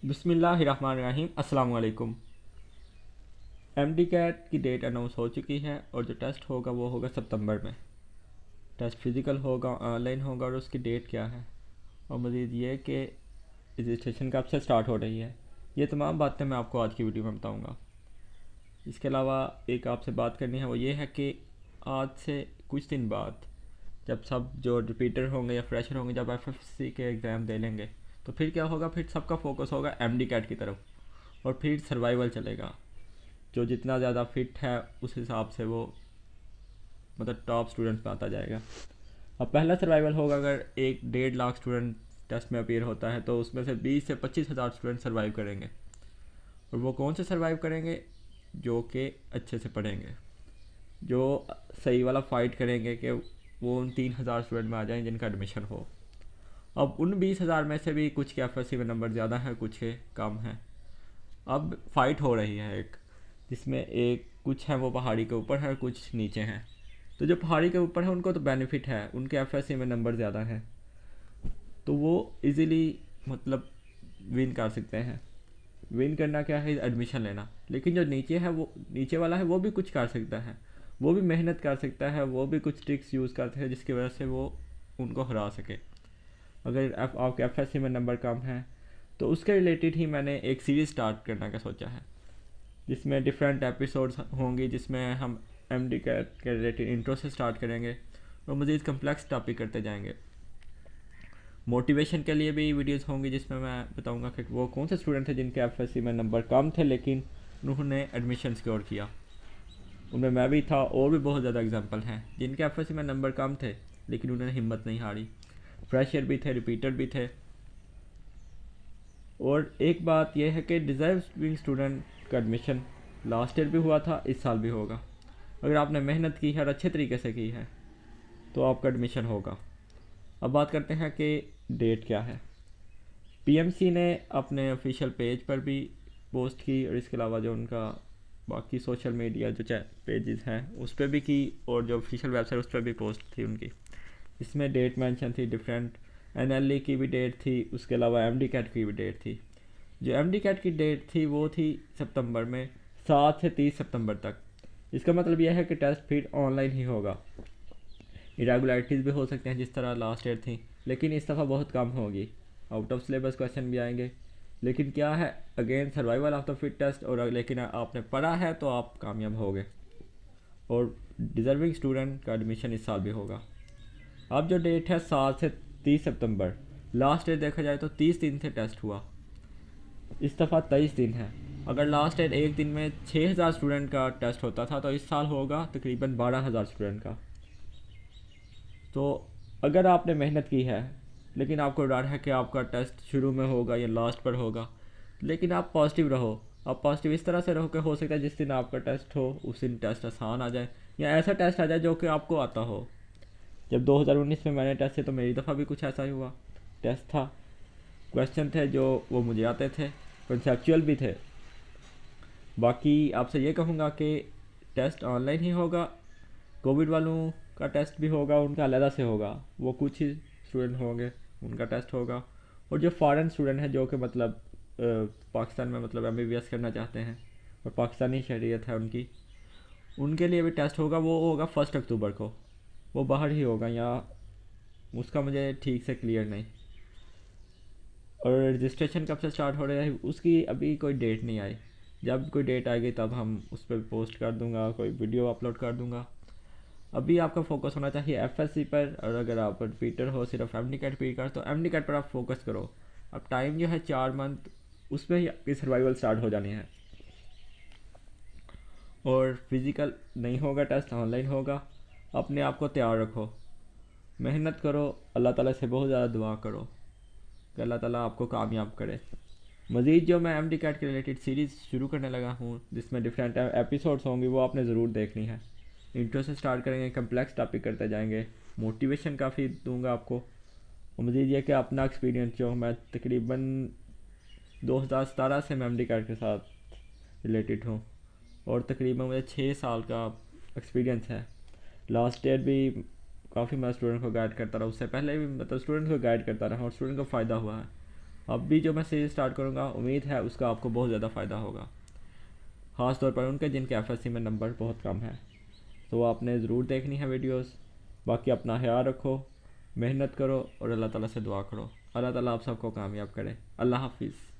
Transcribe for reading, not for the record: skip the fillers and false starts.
बिस्मिल्लाहिर्रहमानिर्रहीम अस्सलाम वालेकुम। एमडी कैट की डेट अनाउंस हो चुकी है और जो टेस्ट होगा वो होगा सितंबर में। टेस्ट फिज़िकल होगा, ऑनलाइन होगा और उसकी डेट क्या है और मज़ीद ये कि रजिस्ट्रेशन कब से स्टार्ट हो रही है। ये तमाम बातें मैं आपको आज की वीडियो में बताऊंगा। इसके अलावा एक आपसे बात करनी है, वो ये है कि आज से कुछ दिन बाद जब सब जो रिपीटर होंगे या फ्रेशर होंगे जब एफएफसी के एग्ज़ाम दे लेंगे तो फिर क्या होगा, फिर सबका फोकस होगा एमडी कैट की तरफ और फिर सर्वाइवल चलेगा। जो जितना ज़्यादा फिट है उस हिसाब से वो मतलब टॉप स्टूडेंट्स में आता जाएगा। अब पहला सर्वाइवल होगा, अगर 1-1.5 लाख स्टूडेंट टेस्ट में अपीयर होता है तो उसमें से 20 से 25 हज़ार स्टूडेंट सर्वाइव करेंगे। और वो कौन से सर्वाइव करेंगे? जो कि अच्छे से पढ़ेंगे, जो सही वाला फ़ाइट करेंगे कि वो उन 3 हज़ार स्टूडेंट में आ जाएं जिनका एडमिशन हो। अब उन 20 हज़ार में से भी कुछ के एफ में नंबर ज़्यादा हैं, कुछ के कम हैं। अब फाइट हो रही है एक, जिसमें एक कुछ है वो पहाड़ी के ऊपर है, कुछ नीचे हैं। तो जो पहाड़ी के ऊपर है उनको तो बेनिफिट है, उनके एफ में नंबर ज़्यादा है तो वो इजीली मतलब विन कर सकते हैं। विन करना क्या है? एडमिशन लेना। लेकिन जो नीचे है वो नीचे वाला है वो भी कुछ कर सकता है, वो भी मेहनत कर सकता है, वो भी कुछ ट्रिक्स यूज़ करते हैं जिसकी वजह से वो उनको हरा सके। अगर आपके एफ में नंबर कम है तो उसके रिलेटेड ही मैंने एक सीरीज़ स्टार्ट करने का सोचा है, जिसमें डिफरेंट एपिसोड्स होंगी, जिसमें हम एम डी के रिलेटेड इंट्रो से स्टार्ट करेंगे और मज़ीद कम्प्लेक्स टॉपिक करते जाएंगे। मोटिवेशन के लिए भी वीडियोस होंगी जिसमें मैं बताऊंगा कि वो कौन से स्टूडेंट थे जिनके एफ में नंबर कम थे लेकिन उन्होंने एडमिशन सिक्योर किया। उनमें मैं भी था और भी बहुत ज़्यादा एग्जांपल हैं जिनके एफ में नंबर कम थे लेकिन उन्होंने हिम्मत नहीं हारी। फ्रेशर भी थे, रिपीटर भी थे। और एक बात यह है कि डिज़र्विंग स्टूडेंट का एडमिशन लास्ट ईयर भी हुआ था, इस साल भी होगा। अगर आपने मेहनत की है और अच्छे तरीके से की है तो आपका एडमिशन होगा। अब बात करते हैं कि डेट क्या है। पीएमसी ने अपने ऑफिशियल पेज पर भी पोस्ट की और इसके अलावा जो उनका बाकी सोशल मीडिया जो पेजेस हैं उस पर भी की और जो ऑफिशियल वेबसाइट उस पर भी पोस्ट थी उनकी। इसमें डेट मेंशन थी डिफरेंट। एनएलई की भी डेट थी, उसके अलावा एमडी कैट की भी डेट थी। जो एमडी कैट की डेट थी वो थी सितंबर में, 7 से 30 सितंबर तक। इसका मतलब यह है कि टेस्ट फिर ऑनलाइन ही होगा। इरेगुलरिटीज़ भी हो सकते हैं जिस तरह लास्ट ईयर थी, लेकिन इस दफ़ा बहुत कम होगी। आउट ऑफ सिलेबस क्वेश्चन भी आएंगे। लेकिन क्या है, again survival of the fittest. और लेकिन आपने पढ़ा है तो आप कामयाब होगे और डिज़र्विंग स्टूडेंट का एडमिशन इस साल भी होगा। अब जो डेट है 7 से 30 सितंबर, लास्ट ईयर देखा जाए तो 30 दिन से टेस्ट हुआ, इस दफ़ा 23 दिन है। अगर लास्ट ईयर एक दिन में 6,000 स्टूडेंट का टेस्ट होता था तो इस साल होगा तकरीबन 12,000 स्टूडेंट का। तो अगर आपने मेहनत की है लेकिन आपको डर है कि आपका टेस्ट शुरू में होगा या लास्ट पर होगा, लेकिन आप पॉजिटिव रहो। आप पॉजिटिव इस तरह से रहो कि हो सकता है जिस दिन आपका टेस्ट हो उस दिन टेस्ट आसान आ जाए या ऐसा टेस्ट आ जाए जो कि आपको आता हो। जब 2019 में मैंने टेस्ट थे तो मेरी दफ़ा भी कुछ ऐसा ही हुआ। टेस्ट था, क्वेश्चन थे जो वो मुझे आते थे, कंसेप्चुअल भी थे। बाकी आपसे ये कहूँगा कि टेस्ट ऑनलाइन ही होगा। कोविड वालों का टेस्ट भी होगा, उनका अलग से होगा, वो कुछ ही स्टूडेंट होंगे उनका टेस्ट होगा। और जो फॉरेन स्टूडेंट हैं जो कि मतलब पाकिस्तान में मतलब एमबीबीएस करना चाहते हैं और पाकिस्तानी शहरियत है उनकी, उनके लिए भी टेस्ट होगा। वो होगा 1 अक्टूबर को, वो बाहर ही होगा या उसका मुझे ठीक से क्लियर नहीं। और रजिस्ट्रेशन कब से स्टार्ट हो रहा है उसकी अभी कोई डेट नहीं आई। जब कोई डेट आएगी तब हम उस पर पोस्ट कर दूंगा, कोई वीडियो अपलोड कर दूंगा। अभी आपका फोकस होना चाहिए एफएससी पर। और अगर आप रिपीटर हो सिर्फ एमडी कैट पी कर तो एमडी कैट पर आप फोकस करो। अब टाइम जो है 4 मंथ, उसमें ही आपकी सर्वाइवल स्टार्ट हो जानी है। और फिज़िकल नहीं होगा, टेस्ट ऑनलाइन होगा। अपने आप को तैयार रखो, मेहनत करो, अल्लाह ताला से बहुत ज़्यादा दुआ करो कि अल्लाह ताला आपको कामयाब करे। मज़ीद जो मैं एम डी कैट के रिलेटेड सीरीज़ शुरू करने लगा हूँ जिसमें डिफरेंट एपिसोड्स होंगे वो आपने ज़रूर देखनी है। इंट्रो से स्टार्ट करेंगे, कम्प्लेक्स टॉपिक करते जाएंगे, मोटिवेशन काफ़ी दूंगा आपको। और मज़ीद ये कि अपना एक्सपीरियंस जो मैं तकरीबन 2017 से मैं एम डी कैट के साथ रिलेटेड हूँ और तकरीबन मुझे 6 साल का एक्सपीरियंस है। लास्ट ईयर भी काफ़ी मैं स्टूडेंट को गाइड करता रहा, उससे पहले भी मतलब स्टूडेंट को गाइड करता रहा और स्टूडेंट को फ़ायदा हुआ है। अब भी जो मैं सीरीज़ स्टार्ट करूँगा, उम्मीद है उसका आपको बहुत ज़्यादा फ़ायदा होगा, ख़ास तौर पर उनके जिनके एफएससी में नंबर बहुत कम है। तो आपने ज़रूर देखनी है वीडियोस। बाकी अपना ख्याल रखो, मेहनत करो और अल्लाह ताला से दुआ करो। अल्लाह ताला आप सबको कामयाब करे। अल्लाह हाफिज़।